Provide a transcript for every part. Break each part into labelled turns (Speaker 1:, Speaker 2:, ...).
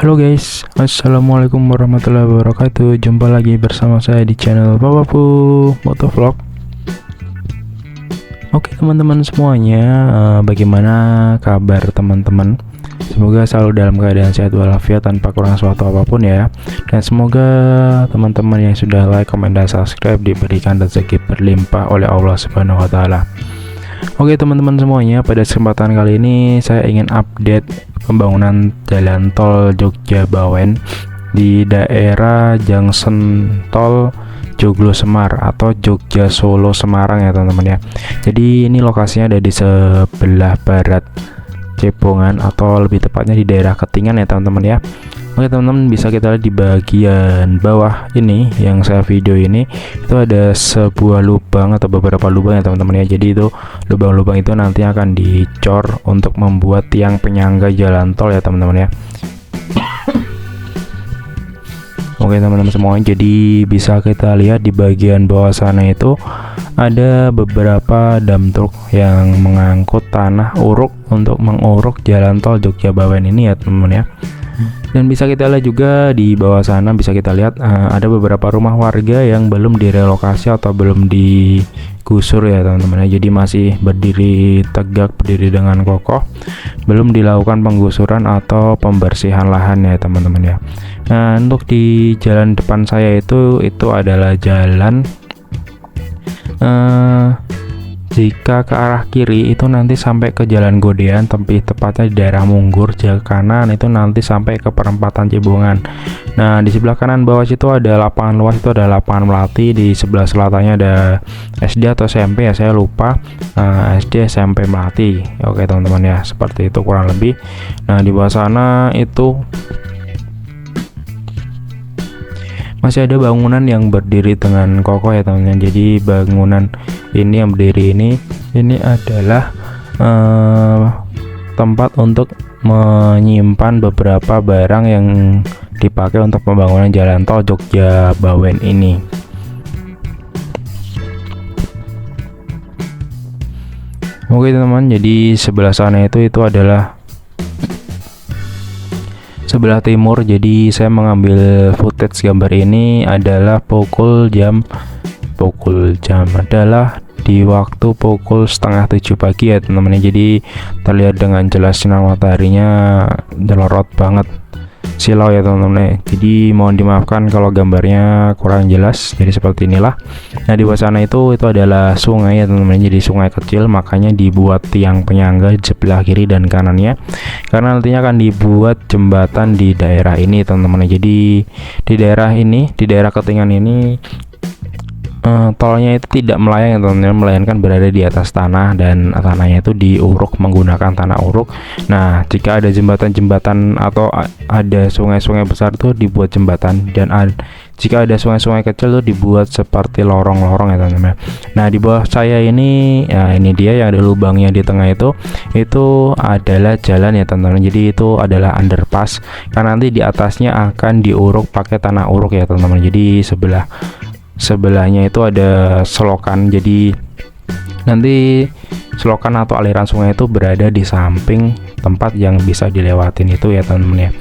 Speaker 1: Halo guys, assalamualaikum warahmatullahi wabarakatuh. Jumpa lagi bersama saya di channel Papapu Motovlog. Oke teman-teman semuanya, bagaimana kabar teman-teman? Semoga selalu dalam keadaan sehat walafiat tanpa kurang suatu apapun ya. Dan semoga teman-teman yang sudah like, comment, dan subscribe diberikan rezeki berlimpah oleh Allah Subhanahu wa Ta'ala. Oke teman-teman semuanya, pada kesempatan kali ini saya ingin update pembangunan jalan tol Jogja Bawen di daerah junction tol Joglo Semar atau Jogja Solo Semarang ya teman-teman ya. Jadi ini lokasinya ada di sebelah barat Cepongan atau lebih tepatnya di daerah Ketingan ya teman-teman ya. Oke teman-teman, bisa kita lihat di bagian bawah ini yang saya video ini, itu ada sebuah lubang atau beberapa lubang ya teman-teman ya. Jadi itu lubang-lubang itu nanti akan dicor untuk membuat tiang penyangga jalan tol ya teman-teman ya. Oke teman-teman semua, jadi bisa kita lihat di bagian bawah sana itu ada beberapa dump truck yang mengangkut tanah uruk untuk menguruk jalan tol Jogja Bawen ini ya teman-teman ya. Dan bisa kita lihat juga di bawah sana, bisa kita lihat ada beberapa rumah warga yang belum direlokasi atau belum digusur ya teman-teman ya. Jadi masih berdiri tegak, berdiri dengan kokoh, belum dilakukan penggusuran atau pembersihan lahan ya teman-teman ya. Nah untuk di jalan depan saya itu adalah jalan jika ke arah kiri itu nanti sampai ke Jalan Godean, tepatnya di daerah Munggur. Jika kanan itu nanti sampai ke perempatan Cibungan. Nah di sebelah kanan bawah situ ada lapangan luas, itu ada lapangan Melati. Di sebelah selatannya ada SD atau SMP ya, saya lupa. SD SMP Melati. Oke teman-teman ya, seperti itu kurang lebih. Nah di bawah sana itu masih ada bangunan yang berdiri dengan kokoh ya teman-teman. Jadi bangunan ini yang berdiri ini adalah tempat untuk menyimpan beberapa barang yang dipakai untuk pembangunan jalan tol Jogja Bawen ini. Oke teman-teman, jadi sebelah sana itu adalah sebelah timur. Jadi saya mengambil footage gambar ini adalah adalah di waktu pukul 6:30 pagi ya teman-teman. Jadi terlihat dengan jelas sinar mataharinya jelorot banget, silau ya teman-teman. Jadi mohon dimaafkan kalau gambarnya kurang jelas. Jadi seperti inilah. Nah di bawah sana itu adalah sungai ya teman-teman. Jadi sungai kecil, makanya dibuat tiang penyangga di sebelah kiri dan kanannya, karena nantinya akan dibuat jembatan di daerah ini teman-teman. Jadi di daerah ini, di daerah Ketingan ini tolnya itu tidak melayang teman-teman, melainkan berada di atas tanah, dan tanahnya itu diuruk menggunakan tanah uruk. Nah jika ada jembatan-jembatan atau ada sungai-sungai besar itu dibuat jembatan, dan jika ada sungai-sungai kecil itu dibuat seperti lorong-lorong ya teman-teman. Nah di bawah saya ini, ya ini dia yang ada lubangnya di tengah itu adalah jalan ya teman-teman. Jadi itu adalah underpass, karena nanti di atasnya akan diuruk pakai tanah uruk ya teman-teman. Jadi sebelahnya itu ada selokan. Jadi nanti selokan atau aliran sungai itu berada di samping tempat yang bisa dilewatin itu ya teman-teman ya.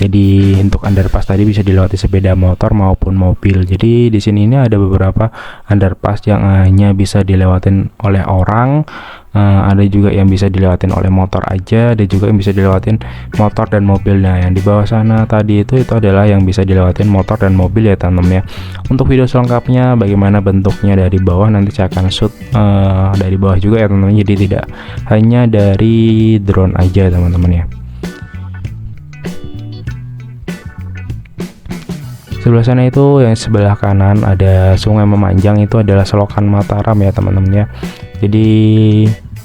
Speaker 1: Jadi untuk underpass tadi bisa dilewati sepeda motor maupun mobil. Jadi di sini ini ada beberapa underpass yang hanya bisa dilewatin oleh orang, ada juga yang bisa dilewatin oleh motor aja, ada juga yang bisa dilewatin motor dan mobil. Nah yang di bawah sana tadi itu adalah yang bisa dilewatin motor dan mobil ya teman-teman ya. Untuk video selengkapnya bagaimana bentuknya dari bawah, nanti saya akan shoot dari bawah juga ya teman-teman. Jadi tidak hanya dari drone aja teman-teman ya. Sebelah sana itu yang sebelah kanan ada sungai memanjang, itu adalah selokan Mataram ya teman-teman ya. Jadi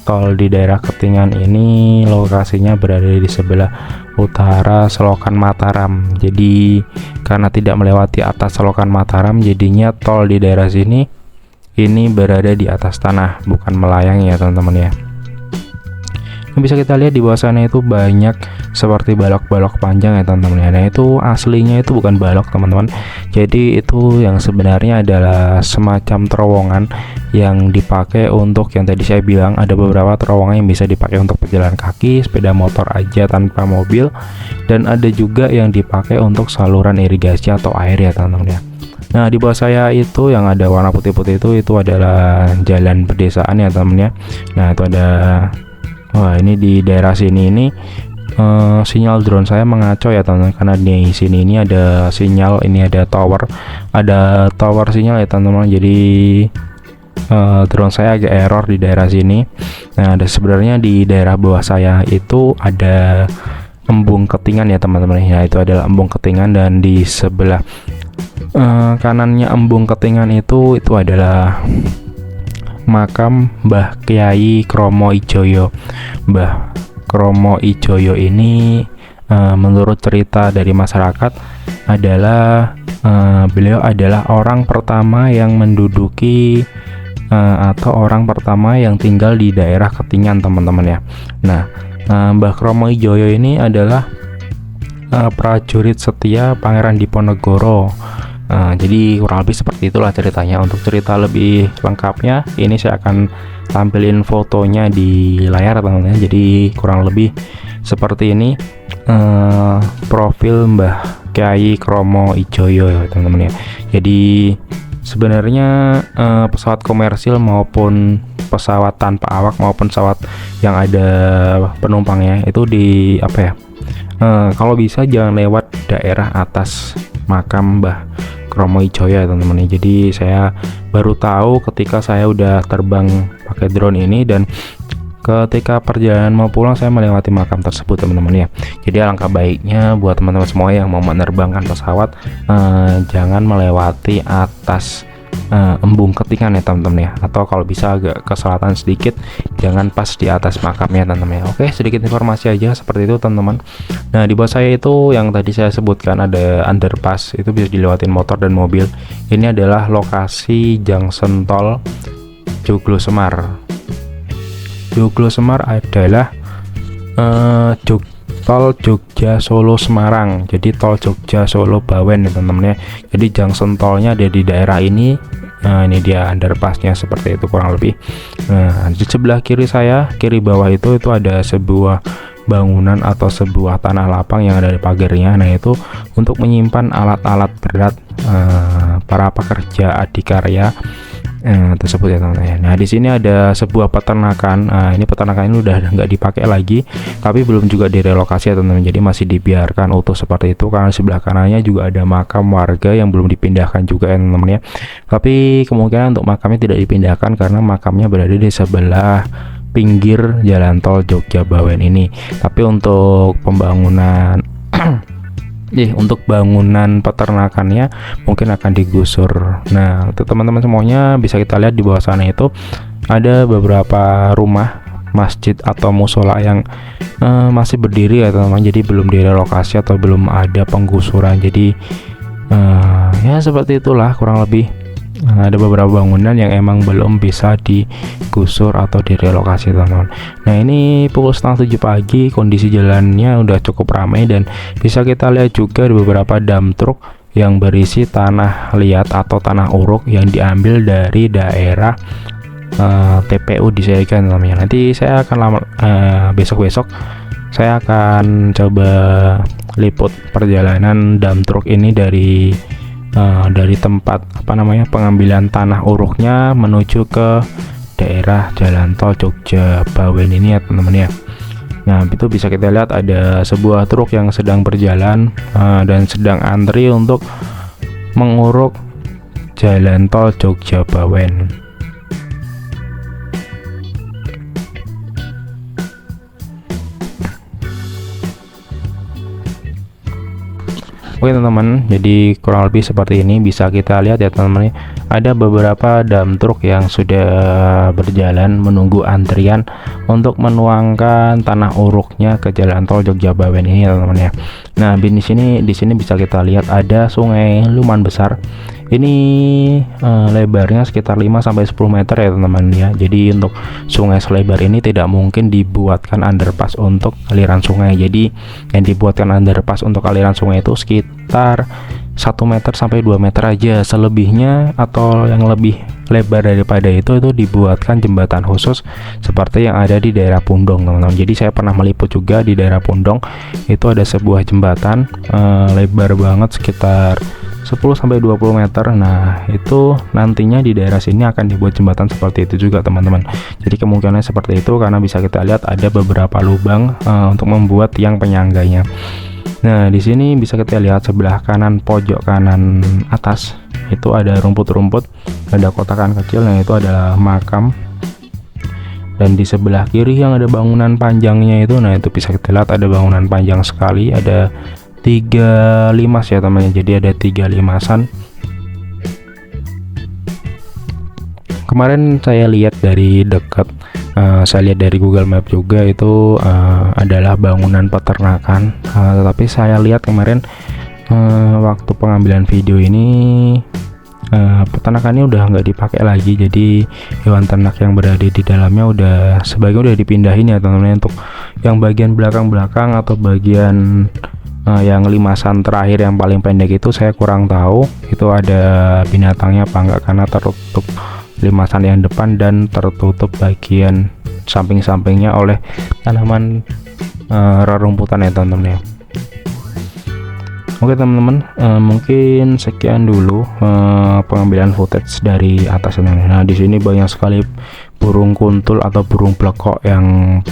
Speaker 1: tol di daerah Ketingan ini lokasinya berada di sebelah utara selokan Mataram. Jadi karena tidak melewati atas selokan Mataram, jadinya tol di daerah sini ini berada di atas tanah, bukan melayang ya teman-teman ya. Yang bisa kita lihat di bawah sana itu banyak seperti balok-balok panjang ya teman-teman ya. Nah itu aslinya itu bukan balok teman-teman, jadi itu yang sebenarnya adalah semacam terowongan yang dipakai untuk, yang tadi saya bilang ada beberapa terowongan yang bisa dipakai untuk pejalan kaki, sepeda motor aja tanpa mobil, dan ada juga yang dipakai untuk saluran irigasi atau air ya teman-teman ya. Nah di bawah saya itu yang ada warna putih-putih itu adalah jalan pedesaan ya teman-teman ya. Nah itu ada, wah ini di daerah sini ini sinyal drone saya mengaco ya teman-teman, karena di sini ini ada sinyal, ini ada tower sinyal ya teman-teman. Jadi drone saya agak error di daerah sini. Nah ada sebenarnya di daerah bawah saya itu ada embung ketingan ya teman-teman ya, itu adalah embung ketingan, dan di sebelah kanannya embung ketingan itu adalah makam Mbah Kyai Kromo Ijoyo. Mbah Kromo Ijoyo ini menurut cerita dari masyarakat adalah beliau adalah orang pertama yang menduduki atau orang pertama yang tinggal di daerah Ketingan teman-teman ya. Nah Mbah Kromo Ijoyo ini adalah prajurit setia Pangeran Diponegoro. Jadi kurang lebih seperti itulah ceritanya. Untuk cerita lebih lengkapnya ini saya akan tampilin fotonya di layar teman-teman. Jadi kurang lebih seperti ini profil Mbah Kyai Kromo Ijoyo ya teman-teman ya. Jadi sebenarnya pesawat komersil maupun pesawat tanpa awak maupun pesawat yang ada penumpangnya itu di apa ya, kalau bisa jangan lewat daerah atas makam Mbah Kromo Ijoyo ya teman-teman. Jadi saya baru tahu ketika saya udah terbang pakai drone ini, dan ketika perjalanan mau pulang saya melewati makam tersebut teman-teman ya. Jadi alangkah baiknya buat teman-teman semua yang mau menerbangkan pesawat jangan melewati atas embung Ketingan ya teman-teman ya, atau kalau bisa agak ke selatan sedikit, jangan pas di atas makamnya teman-teman ya. Oke, sedikit informasi aja seperti itu teman-teman. Nah di bawah saya itu yang tadi saya sebutkan ada underpass, itu bisa dilewatin motor dan mobil. Ini adalah lokasi junction tol Joglo Semar. Joglo Semar adalah tol Jogja Solo Semarang. Jadi tol Jogja Solo Bawen ya teman-teman ya. Jadi junction tolnya ada di daerah ini. Nah ini dia underpassnya seperti itu kurang lebih. Nah di sebelah kiri saya, kiri bawah itu ada sebuah bangunan atau sebuah tanah lapang yang ada di pagarnya. Nah itu untuk menyimpan alat-alat berat para pekerja adikarya tersebut ya teman-teman. Nah di sini ada sebuah peternakan. Ini peternakan ini udah nggak dipakai lagi, tapi belum juga direlokasi ya teman-teman. Jadi masih dibiarkan utuh seperti itu, karena sebelah kanannya juga ada makam warga yang belum dipindahkan juga ya teman-teman ya. Tapi kemungkinan untuk makamnya tidak dipindahkan karena makamnya berada di sebelah pinggir jalan tol Jogja Bawen ini. Tapi untuk pembangunan untuk bangunan peternakannya mungkin akan digusur. Nah untuk teman-teman semuanya bisa kita lihat di bawah sana itu ada beberapa rumah masjid atau musola yang masih berdiri ya teman-teman. Jadi belum direlokasi atau belum ada penggusuran. Jadi ya seperti itulah kurang lebih. Ada beberapa bangunan yang emang belum bisa digusur atau direlokasi teman-teman. Nah ini pukul 6:30 pagi, kondisi jalannya udah cukup ramai, dan bisa kita lihat juga ada beberapa dump truck yang berisi tanah liat atau tanah uruk yang diambil dari daerah TPU di Segan namanya. Nanti saya akan besok-besok saya akan coba liput perjalanan dump truck ini dari tempat pengambilan tanah uruknya menuju ke daerah jalan tol Jogja Bawen ini ya teman-teman ya. Nah itu bisa kita lihat ada sebuah truk yang sedang berjalan dan sedang antri untuk menguruk jalan tol Jogja Bawen. Oke teman-teman, jadi kurang lebih seperti ini bisa kita lihat ya teman-teman. Ada beberapa dump truck yang sudah berjalan menunggu antrian untuk menuangkan tanah uruknya ke jalan tol Jogja Bawen ini ya teman-teman ya. Nah di sini bisa kita lihat ada sungai lumayan besar Ini lebarnya sekitar 5 sampai 10 meter ya teman-teman ya. Jadi untuk sungai selebar ini tidak mungkin dibuatkan underpass untuk aliran sungai. Jadi yang dibuatkan underpass untuk aliran sungai itu sekitar 1 meter sampai 2 meter aja. Selebihnya atau yang lebih lebar daripada itu dibuatkan jembatan khusus seperti yang ada di daerah Pundong, teman-teman. Jadi saya pernah meliput juga di daerah Pundong, itu ada sebuah jembatan lebar banget sekitar 10 sampai 20 meter. Nah, itu nantinya di daerah sini akan dibuat jembatan seperti itu juga, teman-teman. Jadi kemungkinan seperti itu karena bisa kita lihat ada beberapa lubang untuk membuat tiang penyangganya. Nah, di sini bisa kita lihat sebelah kanan pojok kanan atas itu ada rumput-rumput, ada kotakan kecil, nah itu adalah makam. Dan di sebelah kiri yang ada bangunan panjangnya itu, nah itu bisa kita lihat ada bangunan panjang sekali, ada 3 limas ya teman-teman. Jadi ada 3 limasan. Kemarin saya lihat dari dekat, saya lihat dari Google Map juga itu adalah bangunan peternakan. Tetapi saya lihat kemarin waktu pengambilan video ini peternakannya udah nggak dipakai lagi. Jadi hewan ternak yang berada di dalamnya sebagian udah dipindahin ya teman-teman. Untuk yang bagian belakang-belakang atau bagian yang limasan terakhir yang paling pendek itu saya kurang tahu itu ada binatangnya apa enggak, karena tertutup limasan yang depan dan tertutup bagian samping-sampingnya oleh tanaman rerumputan ya teman-teman ya. Oke teman-teman, mungkin sekian dulu pengambilan footage dari atas ini. Nah, di sini banyak sekali burung kuntul atau burung blekok yang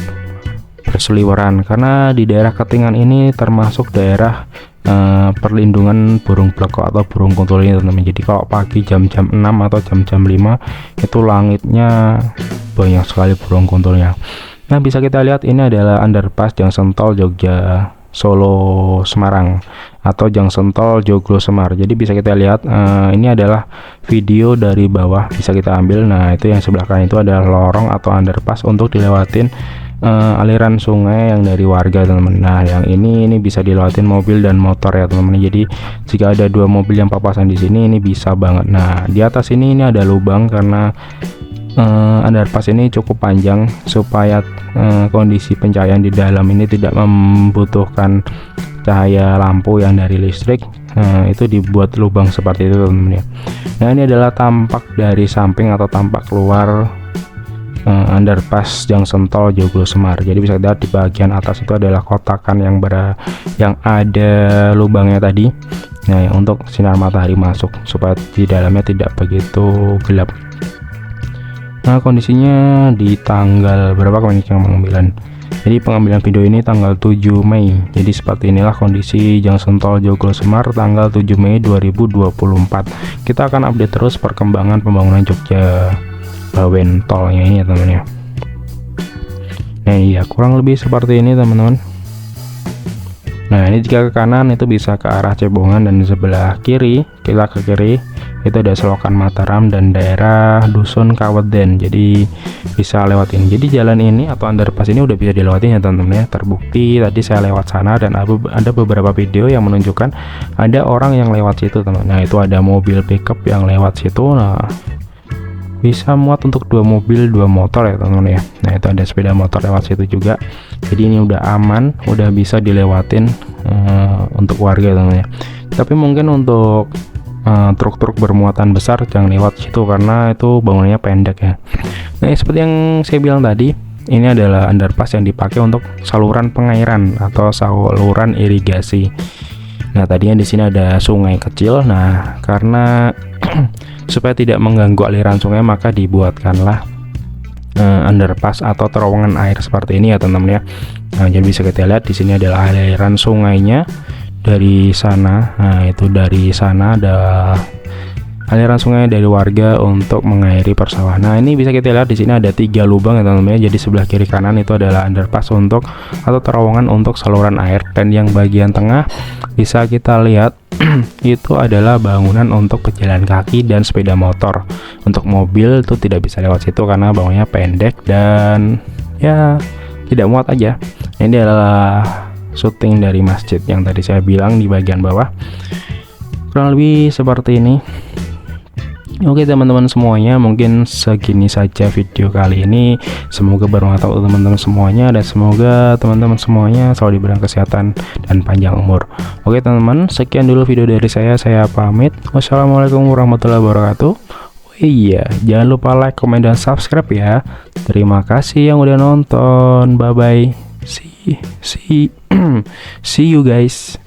Speaker 1: berseliweran, karena di daerah Ketingan ini termasuk daerah perlindungan burung blekok atau burung kuntul ini teman-teman. Jadi kalau pagi jam-jam 6 atau jam-jam 5 itu langitnya banyak sekali burung kuntulnya. Nah, bisa kita lihat ini adalah underpass Junction Tol Jogja Solo Semarang atau Junction Tol Joglo Semar. Jadi bisa kita lihat ini adalah video dari bawah bisa kita ambil. Nah, itu yang sebelah kanan itu adalah lorong atau underpass untuk dilewatin aliran sungai yang dari warga teman-teman. Nah, yang ini bisa dilewatin mobil dan motor ya teman-teman. Jadi jika ada 2 mobil yang papasan di sini ini bisa banget. Nah, di atas ini ada lubang karena underpass ini cukup panjang supaya kondisi pencahayaan di dalam ini tidak membutuhkan cahaya lampu yang dari listrik. Itu dibuat lubang seperti itu teman-teman ya. Nah, ini adalah tampak dari samping atau tampak keluar underpass Junction Tol Joglo Semar. Jadi bisa lihat di bagian atas itu adalah kotakan yang ada lubangnya tadi. Nah, untuk sinar matahari masuk supaya di dalamnya tidak begitu gelap. Nah, kondisinya di tanggal berapa kemarin pengambilan? Jadi pengambilan video ini tanggal 7 Mei. Jadi seperti inilah kondisi Junction Tol Joglo Semar tanggal 7 Mei 2024. Kita akan update terus perkembangan pembangunan Jogja Bawen tolnya ini ya teman-teman ya. Nah, iya kurang lebih seperti ini teman-teman. Nah, ini jika ke kanan itu bisa ke arah Cebongan, dan di sebelah kiri kita ke kiri itu ada selokan Mataram dan daerah Dusun Kaweden. Jadi bisa lewatin. Jadi jalan ini atau underpass ini udah bisa dilewatin ya teman-teman ya. Terbukti tadi saya lewat sana dan ada beberapa video yang menunjukkan ada orang yang lewat situ teman-teman. Nah, itu ada mobil pickup yang lewat situ. Nah, bisa muat untuk 2 mobil 2 motor ya teman-teman ya. Nah, itu ada sepeda motor lewat situ juga. Jadi ini udah aman, udah bisa dilewatin untuk warga teman-teman ya. Tapi mungkin untuk truk-truk bermuatan besar jangan lewat situ karena itu bangunannya pendek ya. Nah, seperti yang saya bilang tadi, ini adalah underpass yang dipakai untuk saluran pengairan atau saluran irigasi. Nah, tadinya di sini ada sungai kecil. Nah, karena supaya tidak mengganggu aliran sungai maka dibuatkanlah underpass atau terowongan air seperti ini ya teman-teman ya. Nah, jadi bisa kita lihat di sini adalah aliran sungainya dari sana. Nah, itu dari sana ada aliran sungai dari warga untuk mengairi persawahan. Nah, ini bisa kita lihat di sini ada 3 lubang ya teman-teman ya. Jadi sebelah kiri kanan itu adalah underpass untuk atau terowongan untuk saluran air, dan yang bagian tengah bisa kita lihat itu adalah bangunan untuk pejalan kaki dan sepeda motor. Untuk mobil itu tidak bisa lewat situ karena bangunannya pendek dan ya tidak muat aja. Ini adalah syuting dari masjid yang tadi saya bilang di bagian bawah. Kurang lebih seperti ini. Oke teman-teman semuanya, mungkin segini saja video kali ini. Semoga bermanfaat untuk teman-teman semuanya, dan semoga teman-teman semuanya selalu diberikan kesehatan dan panjang umur. Oke teman-teman, sekian dulu video dari saya pamit. Wassalamualaikum warahmatullahi wabarakatuh. Oh iya, jangan lupa like, komen, dan subscribe ya. Terima kasih yang udah nonton. Bye bye. See you guys.